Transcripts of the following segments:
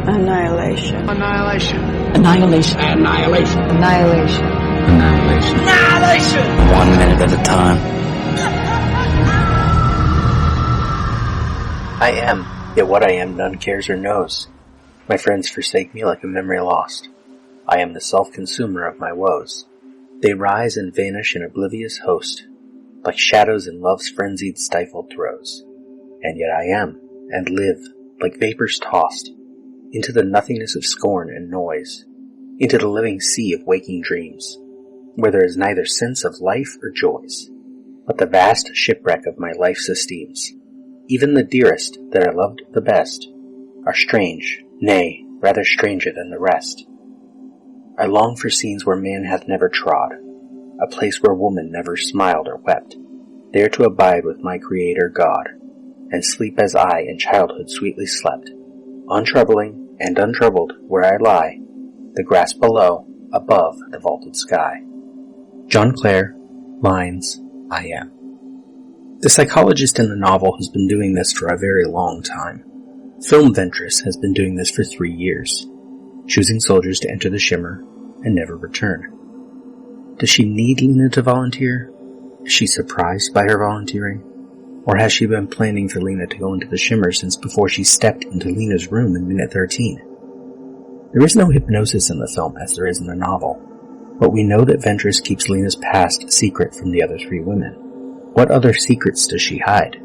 Annihilation. Annihilation. Annihilation. Annihilation. Annihilation. Annihilation. Annihilation. 1 minute at a time. I am, yet what I am none cares or knows. My friends forsake me like a memory lost. I am the self-consumer of my woes. They rise and vanish in oblivious host, like shadows in love's frenzied stifled throes. And yet I am, and live, like vapors tossed, into the nothingness of scorn and noise, into the living sea of waking dreams, where there is neither sense of life or joys, but the vast shipwreck of my life's esteems. Even the dearest that I loved the best are strange, nay, rather stranger than the rest. I long for scenes where man hath never trod, a place where woman never smiled or wept, there to abide with my Creator God, and sleep as I in childhood sweetly slept, untroubling and untroubled where I lie, the grass below, above the vaulted sky. John Clare, lines, I am. The psychologist in the novel has been doing this for a very long time. Film Ventress has been doing this for 3 years, choosing soldiers to enter the Shimmer and never return. Does she need Lena to volunteer? Is she surprised by her volunteering? Or has she been planning for Lena to go into the Shimmer since before she stepped into Lena's room in minute 13? There is no hypnosis in the film as there is in the novel, but we know that Ventress keeps Lena's past secret from the other 3 women. What other secrets does she hide?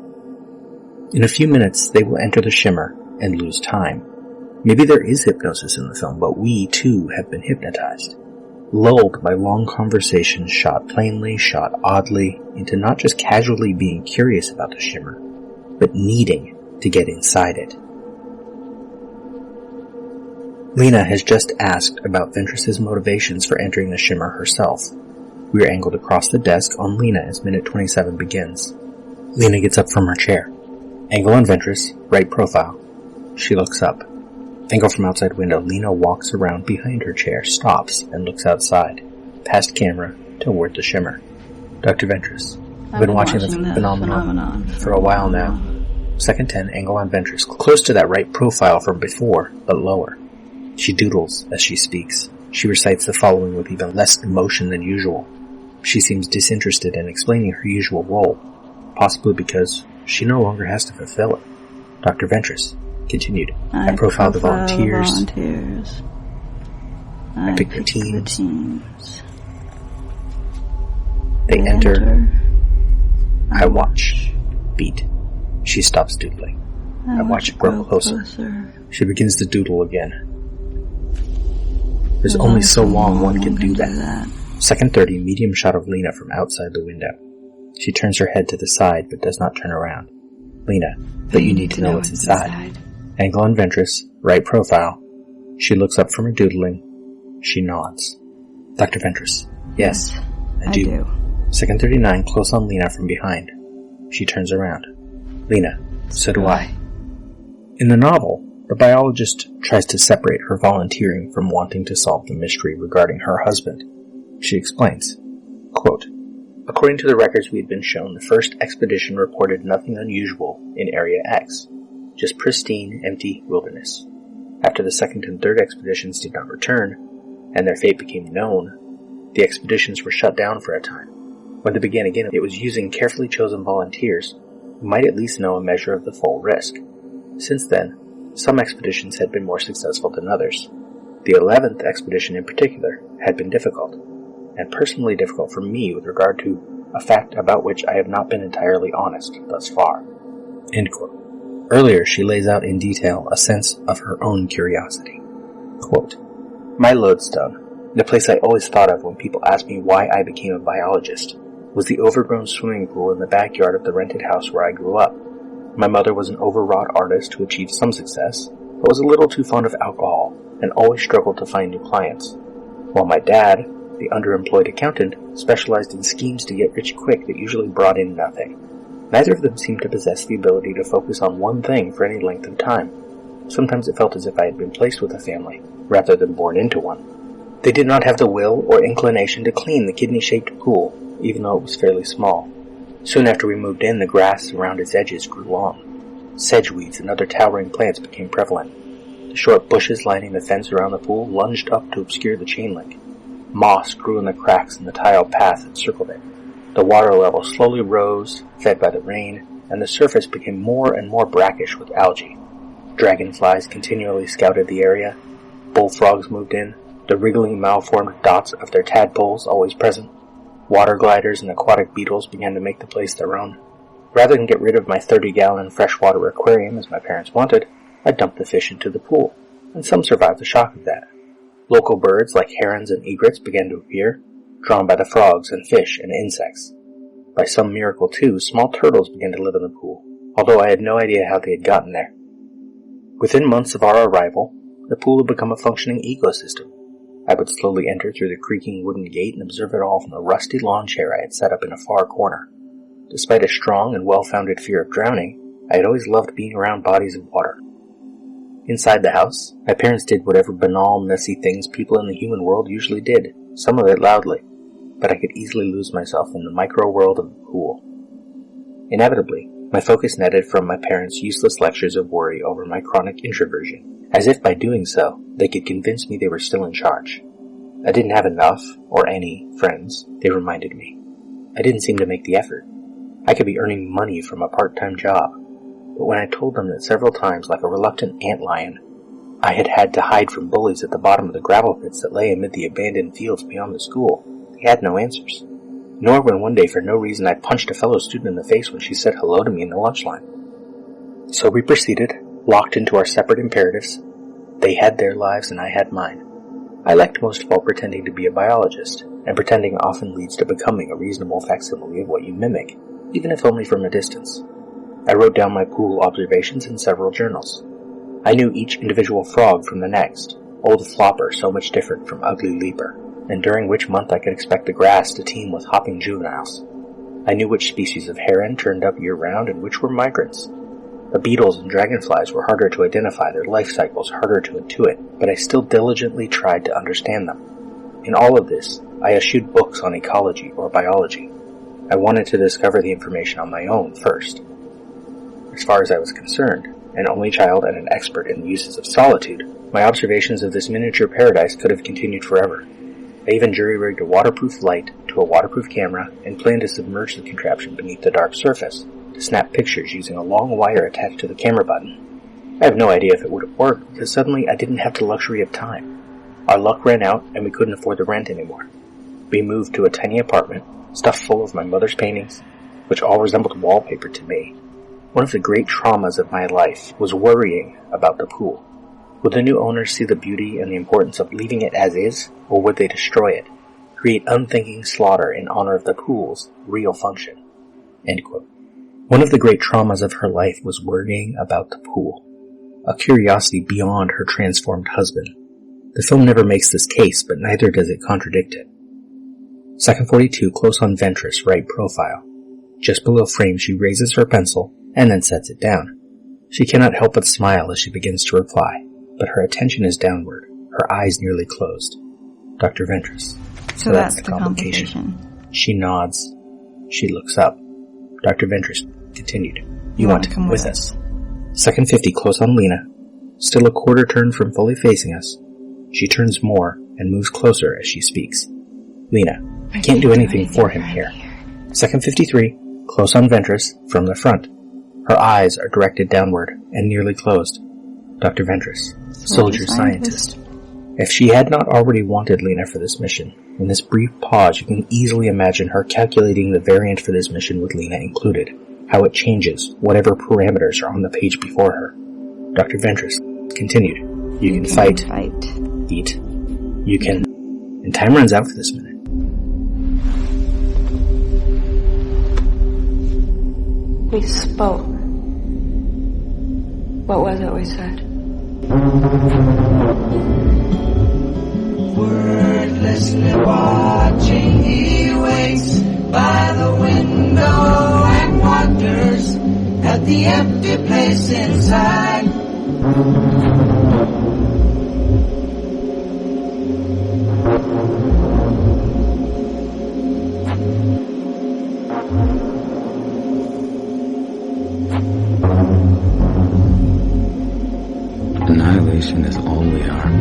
In a few minutes, they will enter the Shimmer and lose time. Maybe there is hypnosis in the film, but we, too, have been hypnotized. Lulled by long conversations shot plainly, shot oddly, into not just casually being curious about the Shimmer, but needing to get inside it. Lena has just asked about Ventress's motivations for entering the Shimmer herself. We are angled across the desk on Lena as minute 27 begins. Lena gets up from her chair. Angle on Ventress, right profile. She looks up. Angle from outside window. Lena walks around behind her chair, stops, and looks outside, past camera, toward the Shimmer. Dr. Ventress, I've been watching this phenomenon for a while now. Second 10, angle on Ventress, close to that right profile from before, but lower. She doodles as she speaks. She recites the following with even less emotion than usual. She seems disinterested in explaining her usual role, possibly because she no longer has to fulfill it. Dr. Ventress continued. I profile the volunteers. I pick the teams. They enter. I watch. Beat. She stops doodling. I watch it grow closer. She begins to doodle again. There's only so long one can do that. Second 30, medium shot of Lena from outside the window. She turns her head to the side, but does not turn around. Lena, but you need to know what's inside. Angle on Ventress, right profile. She looks up from her doodling. She nods. Dr. Ventress, yes, I do. Second 39, close on Lena from behind. She turns around. Lena, so do I. In the novel, the biologist tries to separate her volunteering from wanting to solve the mystery regarding her husband. She explains, quote, according to the records we had been shown, the first expedition reported nothing unusual in Area X, just pristine, empty wilderness. After the second and third expeditions did not return, and their fate became known, the expeditions were shut down for a time. When they began again, it was using carefully chosen volunteers who might at least know a measure of the full risk. Since then, some expeditions had been more successful than others. The 11th expedition in particular had been difficult, and personally difficult for me with regard to a fact about which I have not been entirely honest thus far. End quote. Earlier, she lays out in detail a sense of her own curiosity. Quote, my lodestone, the place I always thought of when people asked me why I became a biologist, was the overgrown swimming pool in the backyard of the rented house where I grew up. My mother was an overwrought artist who achieved some success, but was a little too fond of alcohol and always struggled to find new clients, while my dad, the underemployed accountant, specialized in schemes to get rich quick that usually brought in nothing. Neither of them seemed to possess the ability to focus on one thing for any length of time. Sometimes it felt as if I had been placed with a family, rather than born into one. They did not have the will or inclination to clean the kidney-shaped pool, even though it was fairly small. Soon after we moved in, the grass around its edges grew long. Sedge weeds and other towering plants became prevalent. The short bushes lining the fence around the pool lunged up to obscure the chain link. Moss grew in the cracks in the tile path that circled it. The water level slowly rose, fed by the rain, and the surface became more and more brackish with algae. Dragonflies continually scouted the area. Bullfrogs moved in, the wriggling malformed dots of their tadpoles always present. Water gliders and aquatic beetles began to make the place their own. Rather than get rid of my 30-gallon freshwater aquarium as my parents wanted, I dumped the fish into the pool, and some survived the shock of that. Local birds like herons and egrets began to appear, drawn by the frogs and fish and insects. By some miracle, too, small turtles began to live in the pool, although I had no idea how they had gotten there. Within months of our arrival, the pool had become a functioning ecosystem. I would slowly enter through the creaking wooden gate and observe it all from a rusty lawn chair I had set up in a far corner. Despite a strong and well-founded fear of drowning, I had always loved being around bodies of water. Inside the house, my parents did whatever banal, messy things people in the human world usually did, some of it loudly, but I could easily lose myself in the micro-world of the pool. Inevitably, my focus netted from my parents' useless lectures of worry over my chronic introversion, as if by doing so, they could convince me they were still in charge. I didn't have enough, or any, friends, they reminded me. I didn't seem to make the effort. I could be earning money from a part-time job, but when I told them that several times, like a reluctant antlion, I had had to hide from bullies at the bottom of the gravel pits that lay amid the abandoned fields beyond the school, they had no answers. Nor when one day for no reason I punched a fellow student in the face when she said hello to me in the lunch line. So we proceeded, locked into our separate imperatives. They had their lives and I had mine. I liked most of all pretending to be a biologist, and pretending often leads to becoming a reasonable facsimile of what you mimic, even if only from a distance. I wrote down my pool observations in several journals. I knew each individual frog from the next, old flopper so much different from ugly leaper, and during which month I could expect the grass to teem with hopping juveniles. I knew which species of heron turned up year-round and which were migrants. The beetles and dragonflies were harder to identify, their life cycles harder to intuit, but I still diligently tried to understand them. In all of this, I eschewed books on ecology or biology. I wanted to discover the information on my own first. As far as I was concerned, an only child and an expert in the uses of solitude, my observations of this miniature paradise could have continued forever. I even jury-rigged a waterproof light to a waterproof camera and planned to submerge the contraption beneath the dark surface, to snap pictures using a long wire attached to the camera button. I have no idea if it would have worked, because suddenly I didn't have the luxury of time. Our luck ran out, and we couldn't afford the rent anymore. We moved to a tiny apartment, stuffed full of my mother's paintings, which all resembled wallpaper to me. One of the great traumas of my life was worrying about the pool. Would the new owners see the beauty and the importance of leaving it as is, or would they destroy it, create unthinking slaughter in honor of the pool's real function? End quote. One of the great traumas of her life was worrying about the pool, a curiosity beyond her transformed husband. The film never makes this case, but neither does it contradict it. Second 42, close on Ventress, right profile. Just below frame, she raises her pencil and then sets it down. She cannot help but smile as she begins to reply, but her attention is downward, her eyes nearly closed. Dr. Ventress. So that's the complication. She nods. She looks up. Dr. Ventress continued. You want to come with us? Second 50, close on Lena. Still a quarter turn from fully facing us. She turns more and moves closer as she speaks. Lena, I can't do anything for him here. Second 53, close on Ventress, from the front. Her eyes are directed downward and nearly closed. Dr. Ventress, soldier scientist. If she had not already wanted Lena for this mission, in this brief pause you can easily imagine her calculating the variant for this mission with Lena included, how it changes whatever parameters are on the page before her. Dr. Ventress continued. You can fight, eat, you can... And time runs out for this minute. We spoke. What was it we said? Wordlessly watching, he waits by the window and wonders at the empty place inside. And Annihilation is all we are.